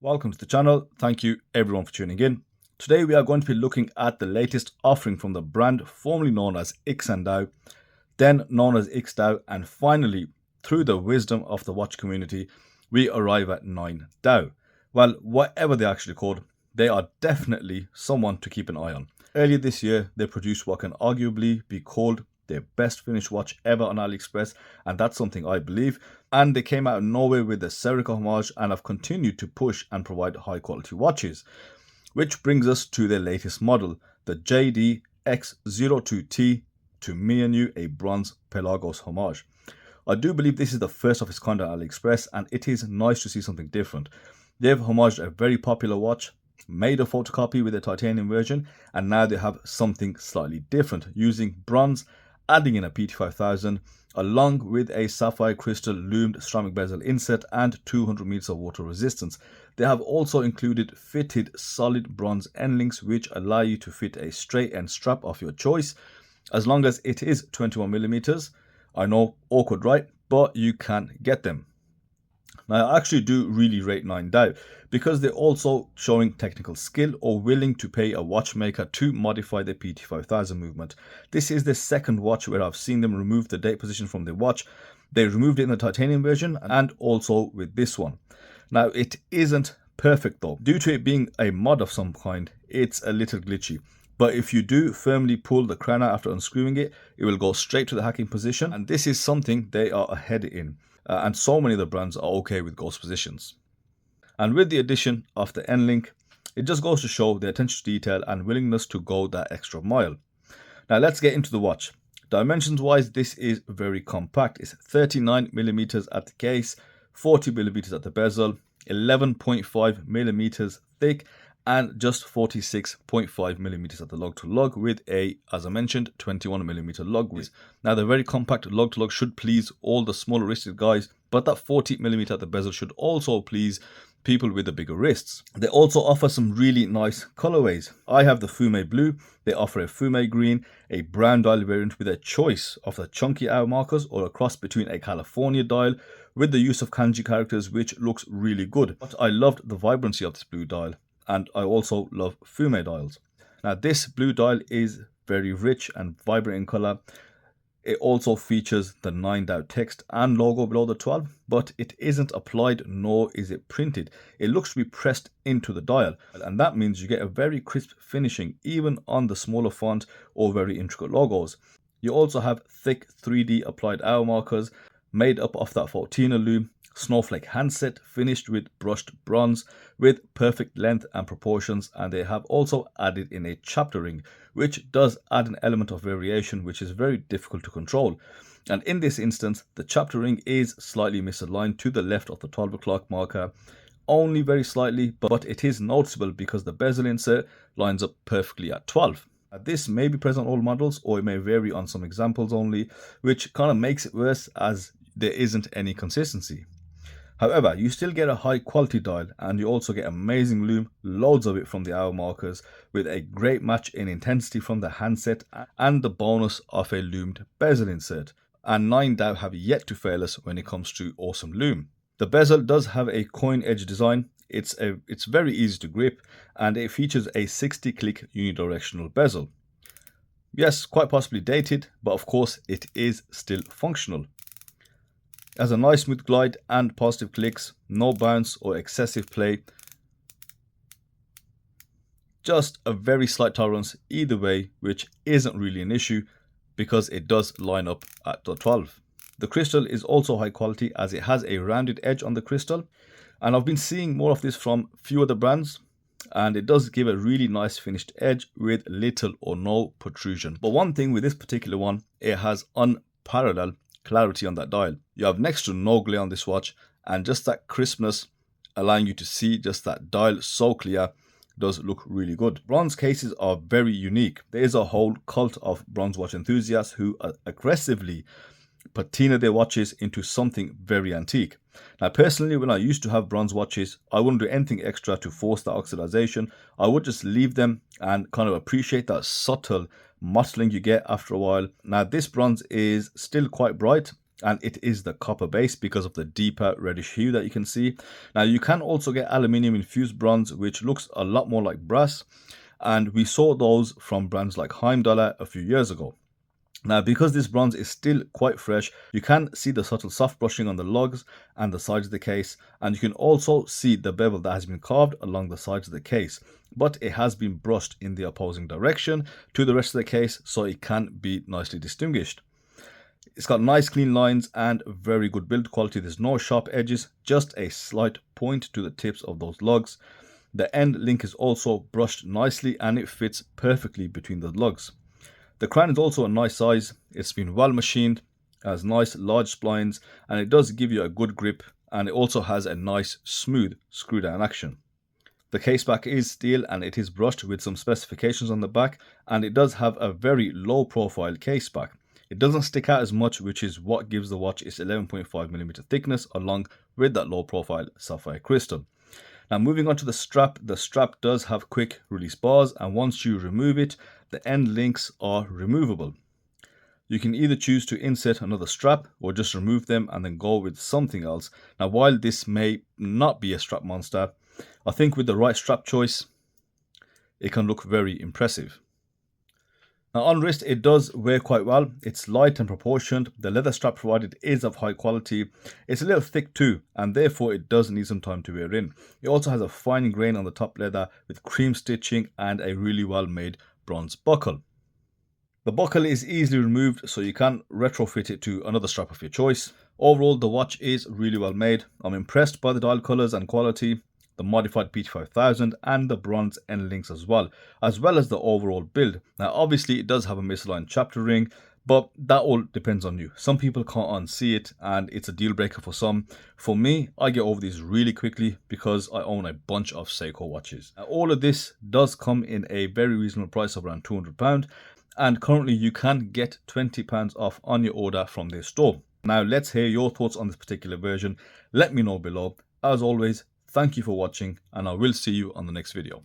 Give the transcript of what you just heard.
Welcome to the channel. Thank you everyone for tuning in. Today we are going to be looking at the latest offering from the brand formerly known as IXDAO, then known as IXDAO, and finally, through the wisdom of the watch community, we arrive at 9DAO. Well, whatever they're actually called, they are definitely someone to keep an eye on. Earlier this year, they produced what can arguably be called their best finished watch ever on AliExpress, and that's something I believe. And they came out of nowhere with the Serica homage and have continued to push and provide high quality watches. Which brings us to their latest model, the JD X02T, to me and you a bronze Pelagos homage. I do believe this is the first of its kind on AliExpress, and it is nice to see something different. They've homaged a very popular watch, made a photocopy with a titanium version, and now they have something slightly different, using bronze, adding in a PT5000, along with a sapphire crystal loomed ceramic bezel inset and 200 meters of water resistance. They have also included fitted solid bronze end links, which allow you to fit a straight end strap of your choice, as long as it is 21 millimeters. I know, awkward, right? But you can get them. Now, I actually do really rate 9DAO because they're also showing technical skill or willing to pay a watchmaker to modify the PT5000 movement. This is the second watch where I've seen them remove the date position from the watch. They removed it in the titanium version and also with this one. Now, it isn't perfect though. Due to it being a mod of some kind, it's a little glitchy. But if you do firmly pull the crown out after unscrewing it, it will go straight to the hacking position. And this is something they are ahead in. And so many of the brands are okay with ghost positions. And with the addition of the end link, it just goes to show their attention to detail and willingness to go that extra mile. Now let's get into the watch. Dimensions wise, this is very compact. It's 39 millimeters at the case, 40 millimeters at the bezel, 11.5 millimeters thick, and just 46.5 millimeters at the lug to lug, with a, as I mentioned, 21 millimeter lug width. Now the very compact lug to lug should please all the smaller wristed guys, but that 40 millimeter at the bezel should also please people with the bigger wrists. They also offer some really nice colorways. I have the Fume Blue. They offer a Fume Green, a brown dial variant with a choice of the chunky hour markers, or a cross between a California dial with the use of kanji characters, which looks really good. But I loved the vibrancy of this blue dial, and I also love Fume dials. Now this blue dial is very rich and vibrant in color. It also features the 9DAO text and logo below the 12, but it isn't applied nor is it printed. It looks to be pressed into the dial, and that means you get a very crisp finishing even on the smaller font or very intricate logos. You also have thick 3D applied hour markers made up of that Fortina loom, snowflake handset finished with brushed bronze with perfect length and proportions, and they have also added in a chapter ring, which does add an element of variation which is very difficult to control. And in this instance, the chapter ring is slightly misaligned to the left of the 12 o'clock marker, only very slightly, but it is noticeable because the bezel insert lines up perfectly at 12. This may be present on all models, or it may vary on some examples only, which kind of makes it worse as there isn't any consistency. However, you still get a high quality dial, and you also get amazing loom, loads of it from the hour markers, with a great match in intensity from the handset and the bonus of a loomed bezel insert. And 9DAO have yet to fail us when it comes to awesome loom. The bezel does have a coin edge design. It's very easy to grip, and it features a 60 click unidirectional bezel. Yes, quite possibly dated, but of course it is still functional. It has a nice smooth glide and positive clicks, no bounce or excessive play. Just a very slight tolerance either way, which isn't really an issue because it does line up at the 12. The crystal is also high quality as it has a rounded edge on the crystal, and I've been seeing more of this from few other brands, and it does give a really nice finished edge with little or no protrusion. But one thing with this particular one, it has unparalleled clarity on that dial. You have next to no glare on this watch, and just that crispness allowing you to see just that dial so clear does look really good. Bronze cases are very unique. There is a whole cult of bronze watch enthusiasts who aggressively patina their watches into something very antique. Now personally, when I used to have bronze watches, I wouldn't do anything extra to force the oxidization. I would just leave them and kind of appreciate that subtle mottling you get after a while. Now this bronze is still quite bright, and it is the copper base because of the deeper reddish hue that you can see. Now you can also get aluminium infused bronze, which looks a lot more like brass, and we saw those from brands like Heimdallr a few years ago. Now, because this bronze is still quite fresh, you can see the subtle soft brushing on the lugs and the sides of the case, and you can also see the bevel that has been carved along the sides of the case, but it has been brushed in the opposing direction to the rest of the case, so it can be nicely distinguished. It's got nice clean lines and very good build quality. There's no sharp edges, just a slight point to the tips of those lugs. The end link is also brushed nicely and it fits perfectly between the lugs. The crown is also a nice size. It's been well machined, has nice large splines, and it does give you a good grip, and it also has a nice smooth screw down action. The case back is steel and it is brushed with some specifications on the back, and it does have a very low profile case back. It doesn't stick out as much, which is what gives the watch its 11.5mm thickness along with that low profile sapphire crystal. Now moving on to the strap does have quick release bars, and once you remove it, the end links are removable. You can either choose to insert another strap or just remove them and then go with something else. Now while this may not be a strap monster, I think with the right strap choice, it can look very impressive. Now on wrist, it does wear quite well. It's light and proportioned. The leather strap provided is of high quality. It's a little thick too, and therefore it does need some time to wear in. It also has a fine grain on the top leather with cream stitching and a really well made bronze buckle. The buckle is easily removed, so you can retrofit it to another strap of your choice. Overall, the watch is really well made. I'm impressed by the dial colors and quality, the modified PT5000 and the bronze end links as well as the overall build. Now obviously it does have a misaligned chapter ring, but that all depends on you. Some people can't unsee it and it's a deal breaker for some. For me, I get over these really quickly because I own a bunch of Seiko watches. Now, all of this does come in a very reasonable price of around £200, and currently you can get £20 off on your order from their store. Now let's hear your thoughts on this particular version. Let me know below. As always, thank you for watching, and I will see you on the next video.